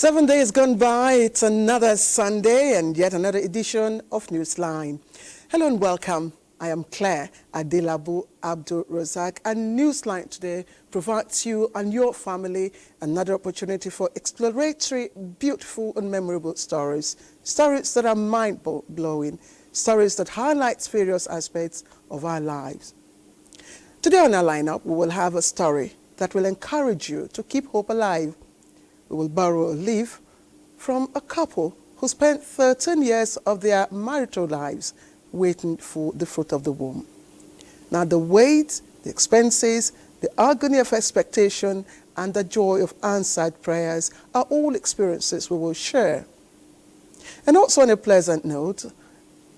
7 days gone by, it's another Sunday and yet another edition of Newsline. Hello and welcome. I am Claire Adelabu Abdul Razak, and Newsline today provides you and your family another opportunity for exploratory, beautiful and memorable stories. Stories that are mind-blowing, stories that highlight various aspects of our lives. Today on our lineup, we will have a story that will encourage you to keep hope alive. We will borrow a leaf from a couple who spent 13 years of their marital lives waiting for the fruit of the womb. Now the wait, the expenses, the agony of expectation, and the joy of answered prayers are all experiences we will share. And also on a pleasant note,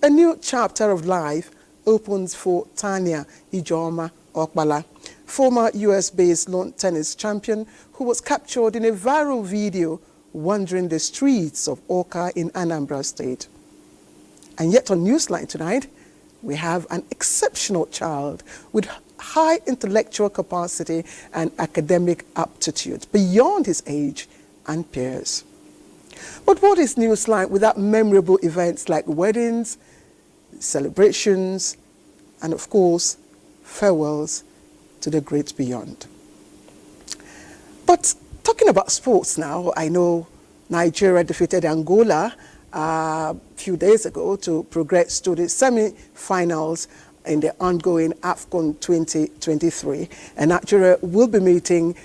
a new chapter of life opens for Tanya Ijoma Okbala, former US-based lawn tennis champion who was captured in a viral video wandering the streets of Oka in Anambra State. And yet on Newsline tonight, we have an exceptional child with high intellectual capacity and academic aptitude beyond his age and peers. But what is Newsline without memorable events like weddings, celebrations, and of course, farewells to the great beyond? But talking about sports now, I know Nigeria defeated Angola a few days ago to progress to the semi-finals in the ongoing AFCON 2023. And Nigeria will be meeting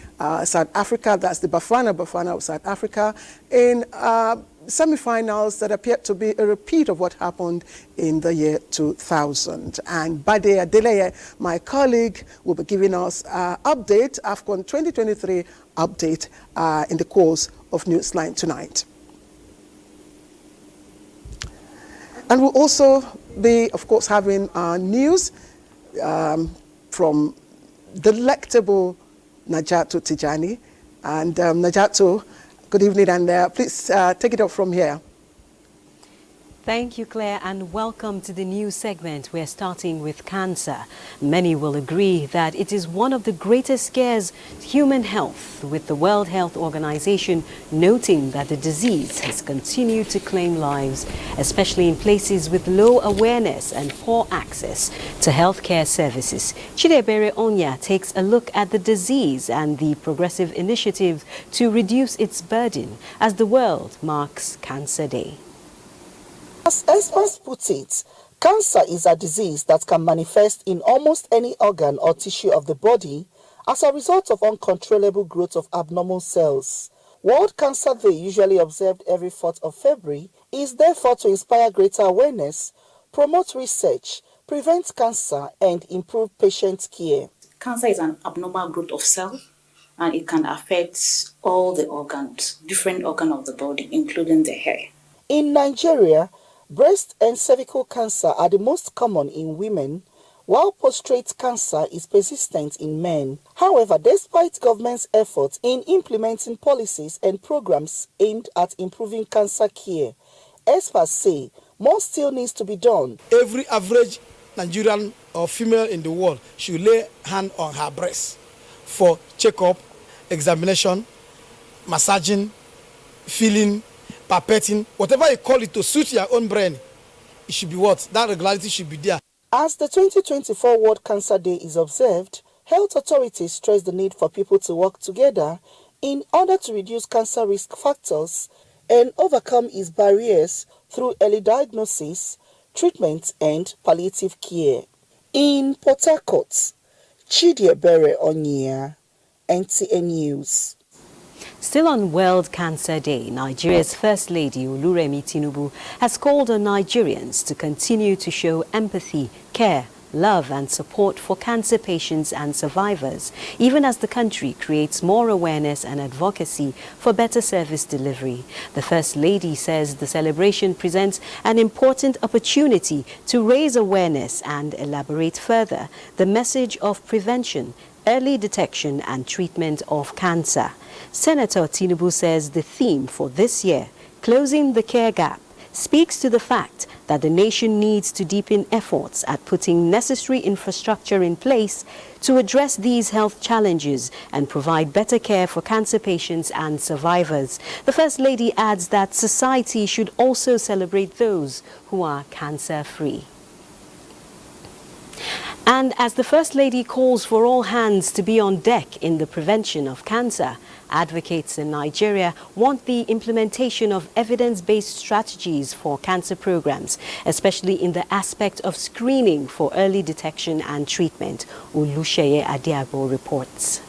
South Africa, that's the Bafana of South Africa, in semi-finals that appear to be a repeat of what happened in the year 2000. And Bade Adeleye, my colleague, will be giving us update, AFCON 2023 update in the course of Newsline tonight. And we'll also be, of course, having news from delectable Najatu Tijani. And Najatu, good evening, and please take it up from here. Thank you, Claire, and welcome to the new segment. We're starting with cancer. Many will agree that it is one of the greatest scares to human health, with the World Health Organization noting that the disease has continued to claim lives, especially in places with low awareness and poor access to healthcare services. Chidebere Onya takes a look at the disease and the progressive initiative to reduce its burden as the world marks Cancer Day. As experts put it, cancer is a disease that can manifest in almost any organ or tissue of the body as a result of uncontrollable growth of abnormal cells. World Cancer Day, usually observed every 4th of February, is therefore to inspire greater awareness, promote research, prevent cancer, and improve patient care. Cancer is an abnormal growth of cells, and it can affect all the organs, different organs of the body, including the hair. In Nigeria, breast and cervical cancer are the most common in women, while prostate cancer is persistent in men. However, despite government's efforts in implementing policies and programs aimed at improving cancer care, experts say more still needs to be done. Every average Nigerian or female in the world should lay hand on her breast for checkup, examination, massaging, feeling, pipetting, whatever you call it to suit your own brain, it should be what? That regularity should be there. As the 2024 World Cancer Day is observed, health authorities stress the need for people to work together in order to reduce cancer risk factors and overcome its barriers through early diagnosis, treatment, and palliative care. In Port Harcourt, Chidebere Onya, NTA News. Still on World Cancer Day, Nigeria's First Lady Oluremi Tinubu has called on Nigerians to continue to show empathy, care, love and support for cancer patients and survivors, even as the country creates more awareness and advocacy for better service delivery. The First Lady says the celebration presents an important opportunity to raise awareness and elaborate further the message of prevention, early detection and treatment of cancer. Senator Tinubu says the theme for this year, Closing the Care Gap, speaks to the fact that the nation needs to deepen efforts at putting necessary infrastructure in place to address these health challenges and provide better care for cancer patients and survivors. The First Lady adds that society should also celebrate those who are cancer-free. And as the First Lady calls for all hands to be on deck in the prevention of cancer, advocates in Nigeria want the implementation of evidence-based strategies for cancer programs, especially in the aspect of screening for early detection and treatment. Olusheye Adiago reports.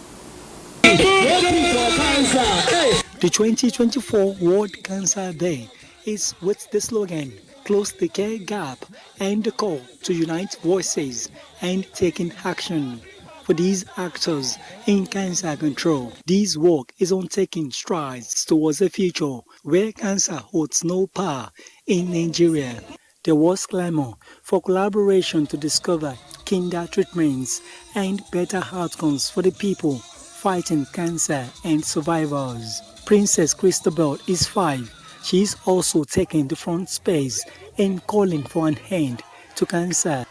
The 2024 World Cancer Day is with the slogan, Close the Care Gap, and the call to unite voices and taking action. For these actors in cancer control, this work is on taking strides towards a future where cancer holds no power in Nigeria. There was clamor for collaboration to discover kinder treatments and better outcomes for the people fighting cancer and survivors. Princess Christabel is 5. She is also taking the front space in calling for an end to cancer.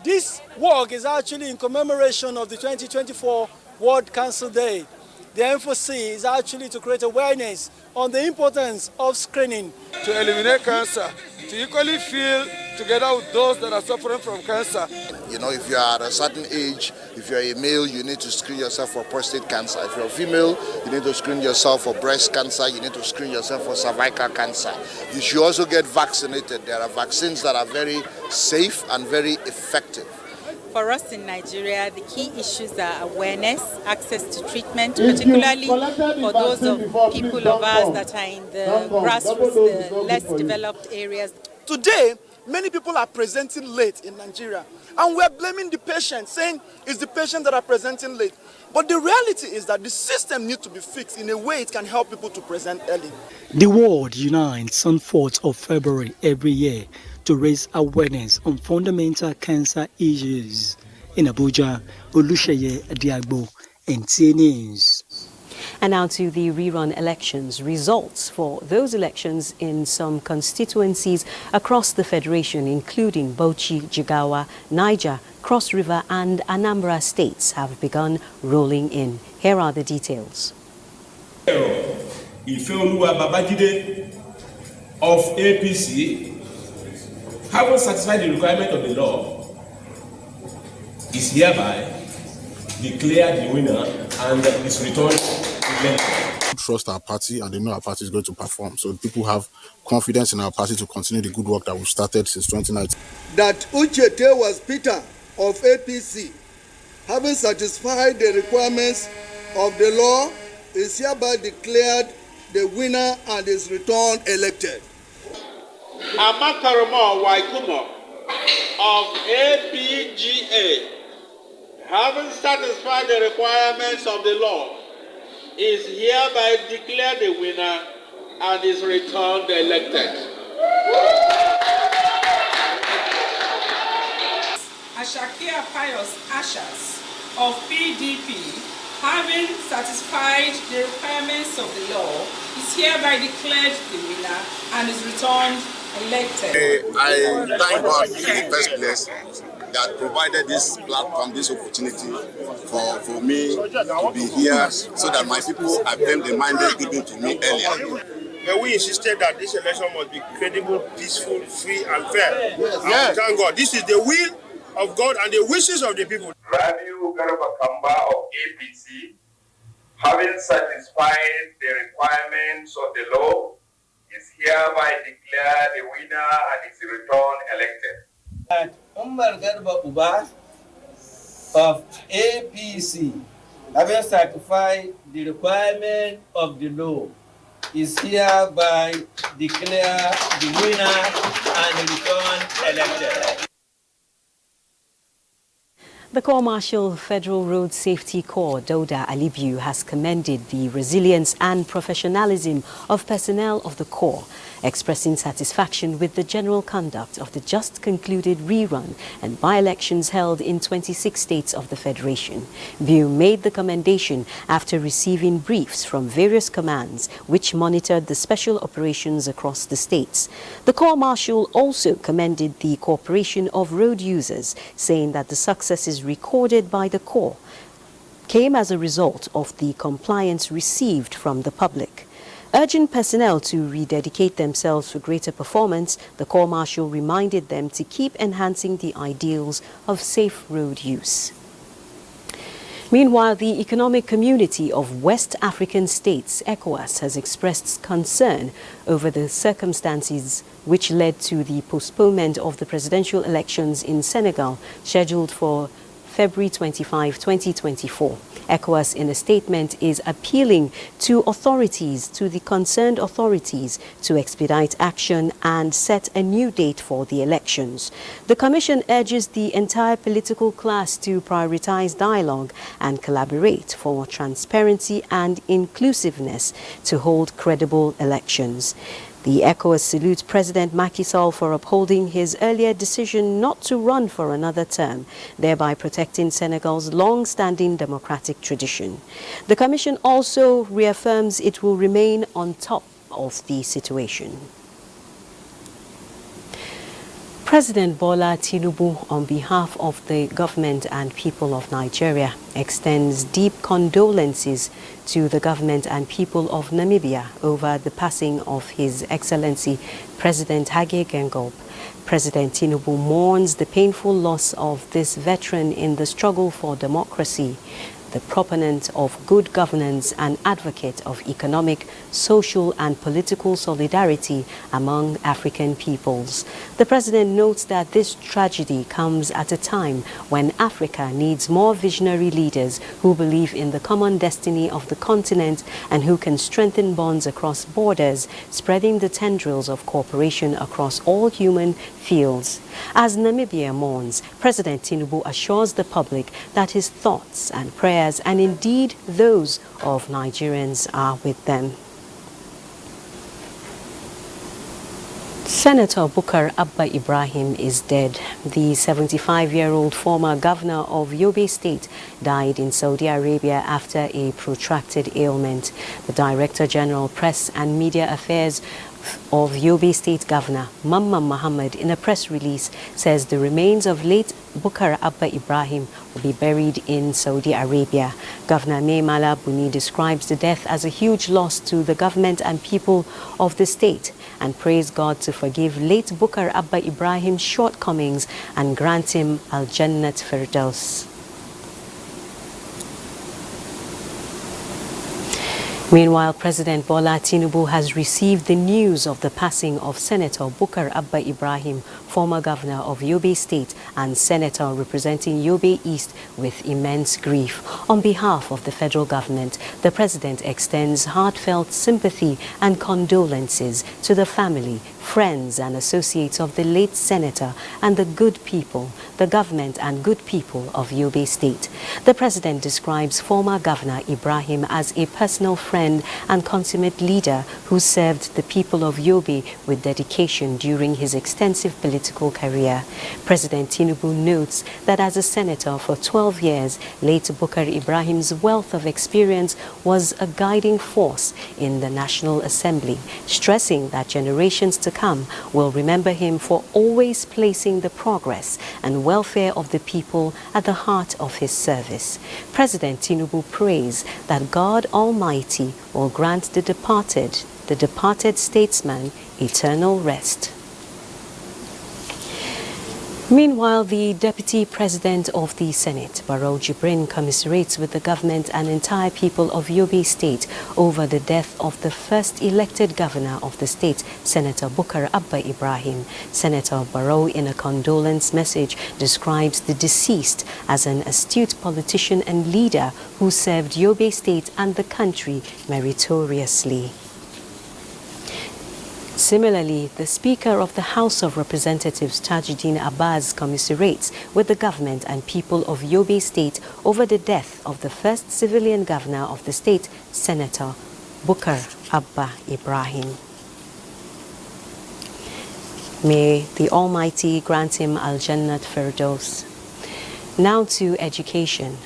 This work is actually in commemoration of the 2024 World Cancer Day. The emphasis is actually to create awareness on the importance of screening. To eliminate cancer, to equally feel together with those that are suffering from cancer. You know, if you are at a certain age, if you're a male, you need to screen yourself for prostate cancer. If you're a female, you need to screen yourself for breast cancer. You need to screen yourself for cervical cancer. You should also get vaccinated. There are vaccines that are very safe and very effective. For us in Nigeria, the key issues are awareness, access to treatment, particularly for those of people of us that are in the grassroots, the less developed areas. Today, many people are presenting late in Nigeria, and we're blaming the patient, saying it's the patient that are presenting late. But the reality is that the system needs to be fixed in a way it can help people to present early. The world unites on 4th of February every year to raise awareness on fundamental cancer issues. In Abuja, Olusheye Adiagbo, NTA News. And now to the rerun elections. Results for those elections in some constituencies across the Federation, including Bauchi, Jigawa, Niger, Cross River and Anambra states have begun rolling in. Here are the details. Ifeoluwa Babajide of APC, having satisfied the requirement of the law, is hereby declared the winner and is returned elected. Trust our party and they know our party is going to perform. So people have confidence in our party to continue the good work that we've started since 2019. That Uchete was Peter of APC, having satisfied the requirements of the law, is hereby declared the winner and is returned elected. Amakaroma Waikumo of APGA, having satisfied the requirements of the law, is hereby declared the winner and is returned elected. Ashakia Pius Ashas of PDP, having satisfied the requirements of the law, is hereby declared the winner and is returned elected. I thank God in the first place that provided this platform, this opportunity for me to be here so that my people obtain the mandate given to me earlier. But we insisted that this election must be credible, peaceful, free and fair. Yes. Thank God. This is the will of God and the wishes of the people. Rabiu Garabakamba of APC, having satisfied the requirements of the law, is hereby declared the winner and is returned elected. Umar Garba Uba of APC, having satisfied the requirement of the law, is hereby declared the winner and returned elected. The Corps Marshal Federal Road Safety Corps, Dauda Alibiu, has commended the resilience and professionalism of personnel of the Corps, expressing satisfaction with the general conduct of the just concluded rerun and by-elections held in 26 states of the Federation. View made the commendation after receiving briefs from various commands which monitored the special operations across the states. The Corps Marshal also commended the cooperation of road users, saying that the successes recorded by the Corps came as a result of the compliance received from the public. Urging personnel to rededicate themselves for greater performance, the Corps Marshal reminded them to keep enhancing the ideals of safe road use. Meanwhile, the Economic Community of West African States, ECOWAS, has expressed concern over the circumstances which led to the postponement of the presidential elections in Senegal, scheduled for February 25, 2024. ECOWAS, in a statement, is appealing to the concerned authorities, to expedite action and set a new date for the elections. The Commission urges the entire political class to prioritize dialogue and collaborate for transparency and inclusiveness to hold credible elections. The ECOWAS salutes President Macky Sall for upholding his earlier decision not to run for another term, thereby protecting Senegal's long-standing democratic tradition. The Commission also reaffirms it will remain on top of the situation. President Bola Tinubu, on behalf of the government and people of Nigeria, extends deep condolences to the government and people of Namibia over the passing of His Excellency President Hage Geingob. President Tinubu mourns the painful loss of this veteran in the struggle for democracy, the proponent of good governance and advocate of economic, social and political solidarity among African peoples. The president notes that this tragedy comes at a time when Africa needs more visionary leaders who believe in the common destiny of the continent and who can strengthen bonds across borders, spreading the tendrils of cooperation across all human fields. As Namibia mourns, President Tinubu assures the public that his thoughts and prayers, and indeed those of Nigerians, are with them. Senator Bukar Abba Ibrahim is dead. The 75-year-old former governor of Yobe State died in Saudi Arabia after a protracted ailment. The Director General Press and Media Affairs of Yobe State Governor Mamman Mohammed, in a press release, says the remains of late Bukar Abba Ibrahim will be buried in Saudi Arabia. Governor Maimala Buni describes the death as a huge loss to the government and people of the state and praised God to forgive late Bukar Abba Ibrahim's shortcomings and grant him Al-Jannat Firdaus. Meanwhile, President Bola Tinubu has received the news of the passing of Senator Bukar Abba Ibrahim, former governor of Yobe State and senator representing Yobe East, with immense grief. On behalf of the federal government, the president extends heartfelt sympathy and condolences to the family, friends and associates of the late senator and the good people, the government and good people of Yobe State. The president describes former Governor Ibrahim as a personal friend and consummate leader who served the people of Yobe with dedication during his extensive political career. President Tinubu notes that as a senator for 12 years, late Bukar Ibrahim's wealth of experience was a guiding force in the National Assembly, stressing that generations to come will remember him for always placing the progress and welfare of the people at the heart of his service. President Tinubu prays that God Almighty will grant the departed statesman eternal rest. Meanwhile, the Deputy President of the Senate, Barrow Jibrin, commiserates with the government and entire people of Yobe State over the death of the first elected governor of the state, Senator Bukar Abba Ibrahim. Senator Barrow, in a condolence message, describes the deceased as an astute politician and leader who served Yobe State and the country meritoriously. Similarly, the Speaker of the House of Representatives, Tajuddin Abbas, commiserates with the government and people of Yobe State over the death of the first civilian governor of the state, Senator Bukar Abba Ibrahim. May the Almighty grant him Al-Jannat Firdaus. Now to education.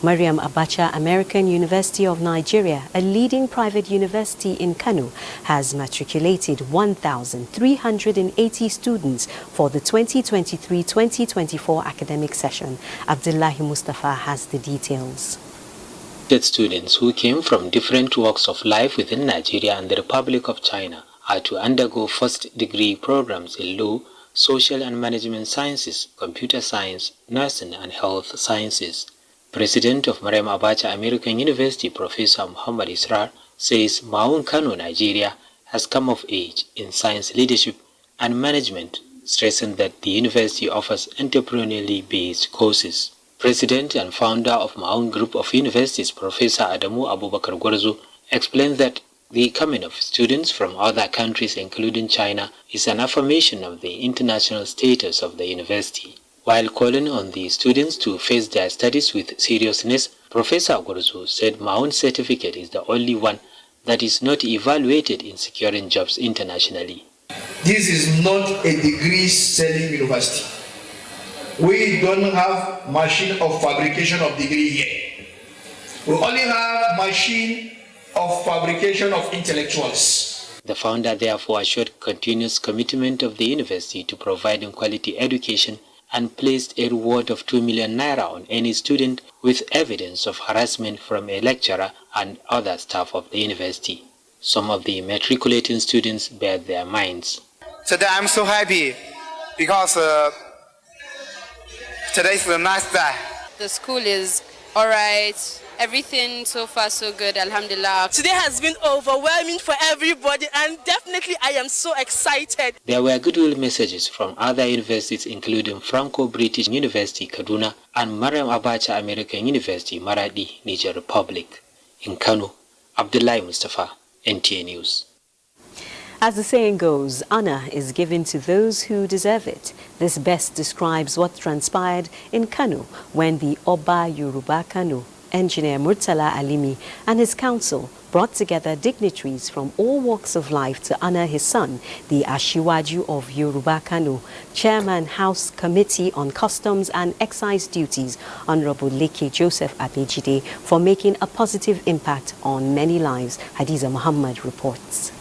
Mariam Abacha American University of Nigeria, a leading private university in Kano, has matriculated 1,380 students for the 2023-2024 academic session. Abdullahi Mustafa has the details. Students who came from different walks of life within Nigeria and the Republic of China are to undergo first-degree programs in law, social and management sciences, computer science, nursing and health sciences. President of Mariam Abacha American University, Professor Muhammad Israr, says Maun Kano, Nigeria, has come of age in science leadership and management, stressing that the university offers entrepreneurially based courses. President and founder of Maun Group of Universities, Professor Adamu Abubakar Gwarzo, explained that the coming of students from other countries, including China, is an affirmation of the international status of the university. While calling on the students to face their studies with seriousness, Professor Gwarzo said Maun's certificate is the only one that is not evaluated in securing jobs internationally. This is not a degree-selling university. We don't have machine of fabrication of degree here. We only have machine of fabrication of intellectuals. The founder therefore assured continuous commitment of the university to providing quality education and placed a reward of 2 million naira on any student with evidence of harassment from a lecturer and other staff of the university. Some of the matriculating students bared their minds. Today I'm so happy because today is a nice day. The school is alright. Everything so far so good, alhamdulillah. Today has been overwhelming for everybody and definitely I am so excited. There were goodwill messages from other universities including Franco-British University, Kaduna and Mariam Abacha American University, Maradi, Niger Republic. In Kano, Abdullahi Mustafa, NTA News. As the saying goes, honor is given to those who deserve it. This best describes what transpired in Kano when the Oba Yoruba Kano, Engineer Murtala Alimi, and his council brought together dignitaries from all walks of life to honor his son, the Ashiwaju of Yoruba Kano, Chairman House Committee on Customs and Excise Duties, Honorable Leke Joseph Abejide, for making a positive impact on many lives. Hadiza Muhammad reports.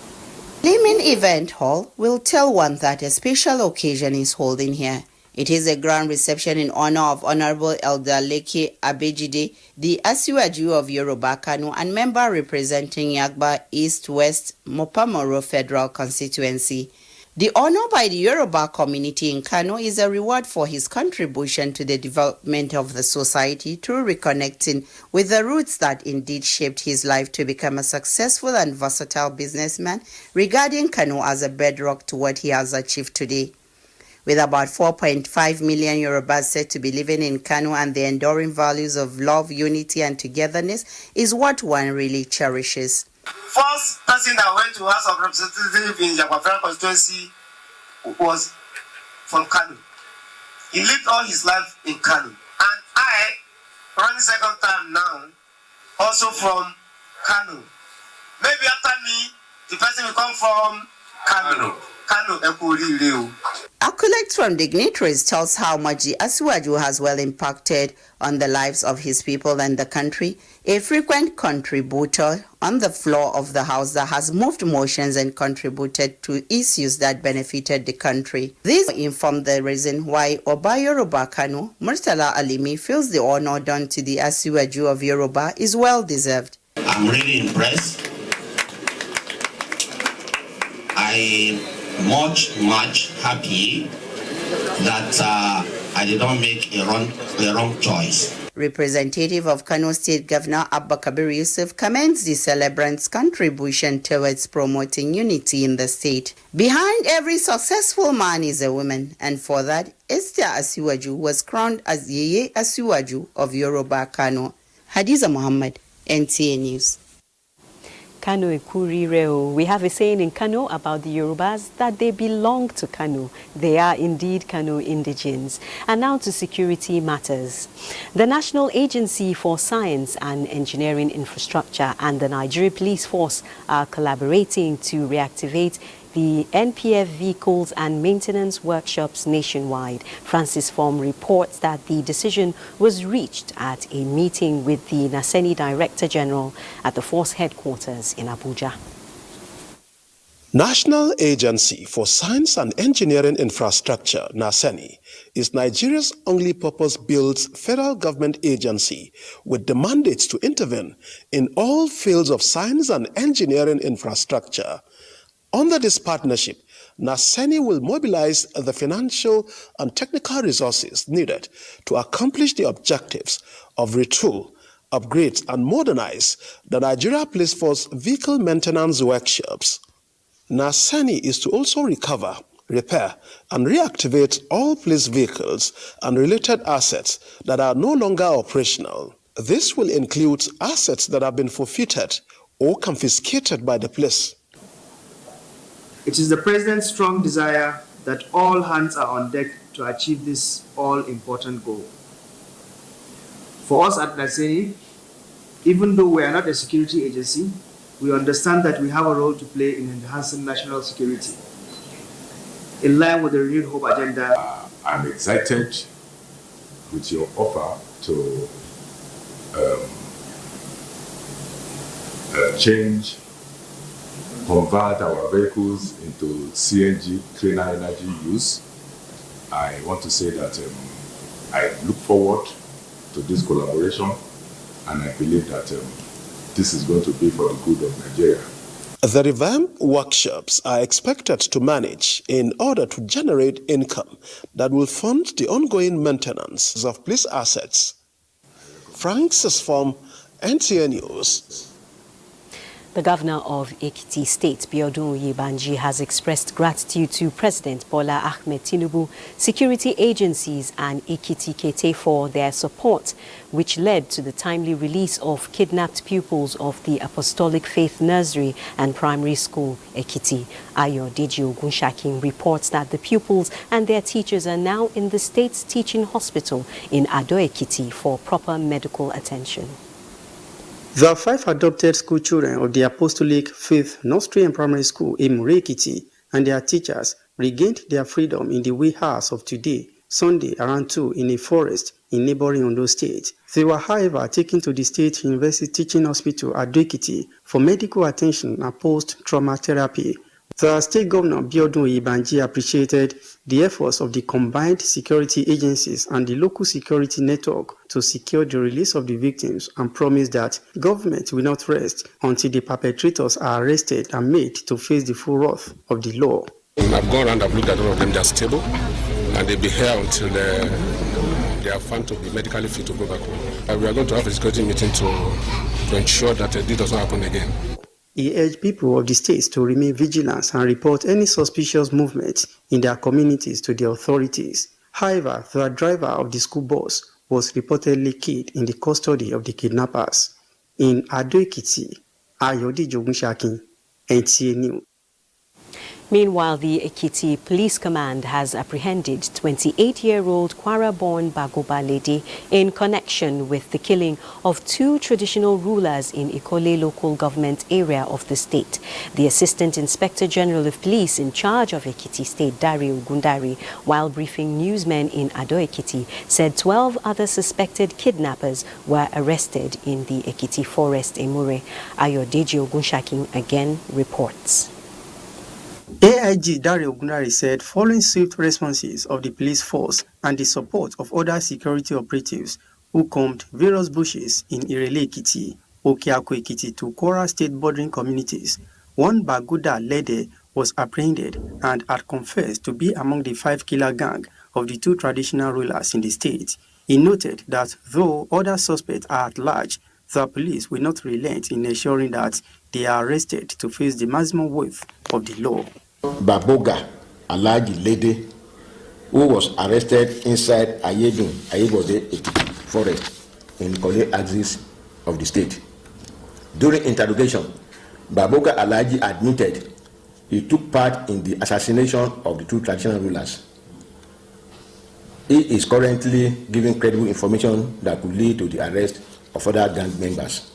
Limin Event Hall will tell one that a special occasion is holding here. It is a grand reception in honor of Honorable Elder Leke Abejide, the Asiwaju of Yoruba Kano and member representing Yagba East-West Mopamoro Federal Constituency. The honor by the Yoruba community in Kano is a reward for his contribution to the development of the society through reconnecting with the roots that indeed shaped his life to become a successful and versatile businessman, regarding Kano as a bedrock to what he has achieved today. With about 4.5 million Yorubas said to be living in Kano, and the enduring values of love, unity and togetherness is what one really cherishes. First person that went to House of Representatives in Yagba constituency was from Kano. He lived all his life in Kano. And I, running second time now, also from Kano. Maybe after me, the person will come from Kano. Accolades from dignitaries tells how much the Asiwaju has well impacted on the lives of his people and the country, a frequent contributor on the floor of the house that has moved motions and contributed to issues that benefited the country. This informed the reason why Oba Yoruba Kano, Murtala Alimi, feels the honor done to the Asiwaju of Yoruba is well deserved. I'm really impressed. I'm much happy that I did not make a wrong choice. Representative of Kano State Governor Abba Kabir Yusuf commends the celebrant's contribution towards promoting unity in the state. Behind every successful man is a woman, and for that, Esther Asiwaju was crowned as Yeye Asiwaju of Yoruba Kano. Hadiza Muhammad, NTA News. Kano Ekurire. We have a saying in Kano about the Yorubas that they belong to Kano. They are indeed Kano indigenes. And now to security matters. The National Agency for Science and Engineering Infrastructure and the Nigeria Police Force are collaborating to reactivate the NPF vehicles and maintenance workshops nationwide. Francis Form reports that the decision was reached at a meeting with the Naseni Director General at the force headquarters in Abuja. National Agency for Science and Engineering Infrastructure, NASENI, is Nigeria's only purpose-built federal government agency with the mandate to intervene in all fields of science and engineering infrastructure. Under this partnership, NASENI will mobilize the financial and technical resources needed to accomplish the objectives of retool, upgrade, and modernize the Nigeria Police Force vehicle maintenance workshops. NASENI is to also recover, repair, and reactivate all police vehicles and related assets that are no longer operational. This will include assets that have been forfeited or confiscated by the police. It is the President's strong desire that all hands are on deck to achieve this all-important goal. For us at NASENI, even though we are not a security agency, we understand that we have a role to play in enhancing national security. In line with the renewed hope agenda, I'm excited with your offer to convert our vehicles into CNG, cleaner energy use. I want to say that I look forward to this collaboration, and I believe that this is going to be for the good of Nigeria. The revamped workshops are expected to manage in order to generate income that will fund the ongoing maintenance of police assets. Francis from NTA News. The governor of Ekiti State, Biodun Oyebanji, has expressed gratitude to President Bola Ahmed Tinubu, security agencies and Ekiti Kete for their support, which led to the timely release of kidnapped pupils of the Apostolic Faith Nursery and Primary School, Ekiti. Ayo Deji Ogunshakin reports that the pupils and their teachers are now in the state's teaching hospital in Ado Ekiti for proper medical attention. The 5 adopted school children of the Apostolic Faith Nursery and Primary School in Ekiti and their teachers regained their freedom in the wee hours of today, Sunday, around 2 in a forest in neighboring Ondo State. They were, however, taken to the State University Teaching Hospital at Ekiti for medical attention and post-trauma therapy. The state governor, Biodun Oyebanji, appreciated the efforts of the combined security agencies and the local security network to secure the release of the victims and promised that government will not rest until the perpetrators are arrested and made to face the full wrath of the law. I've gone around, I've looked at all of them, they're stable, and they'll be here until they are found to be medically fit to go back home. We are going to have a security meeting to ensure that this does not happen again. He urged people of the states to remain vigilant and report any suspicious movement in their communities to the authorities. However, the driver of the school bus was reportedly killed in the custody of the kidnappers. In Ado Ekiti, Ayo Deji Ogunshakin, NTA News. Meanwhile, the Ekiti Police Command has apprehended 28-year-old Kwara-born Bagoba lady in connection with the killing of 2 traditional rulers in Ikole local government area of the state. The Assistant Inspector General of Police in charge of Ekiti State, Dario Gundari, while briefing newsmen in Ado Ekiti, said 12 other suspected kidnappers were arrested in the Ekiti forest Emure. Ayo Deji Ogunshakin again reports. AIG Dario Gundari said following swift responses of the police force and the support of other security operatives who combed various bushes in Irele Ekiti, Okeako Ekiti to Kwara State bordering communities, one Baguda Lede was apprehended and had confessed to be among the 5-killer gang of the 2 traditional rulers in the state. He noted that though other suspects are at large, the police will not relent in ensuring that they are arrested to face the maximum weight of the law. Baboga Alaji Lede, who was arrested inside Ayebode forest in Kole axis of the state. During interrogation, Baboga Alaji admitted he took part in the assassination of the 2 traditional rulers. He is currently giving credible information that could lead to the arrest of other gang members.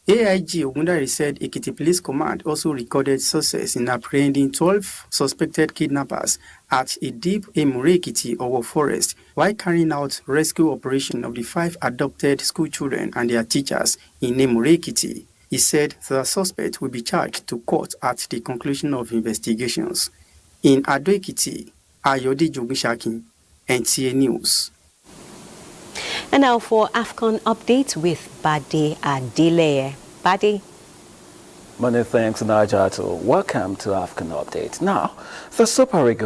AIG Ogundare said Ekiti Police Command also recorded success in apprehending 12 suspected kidnappers at a deep Emure-Ekiti Owo forest while carrying out rescue operation of the 5 adopted school children and their teachers in Emure-Ekiti. He said the suspect will be charged to court at the conclusion of investigations. In Ado-Ekiti, Ayode Jogbishakin, NTA News. And now for AFCON update with Bade Adeleye. Bade. Many thanks, Najato. Welcome to AFCON update. Now, the Super Eagles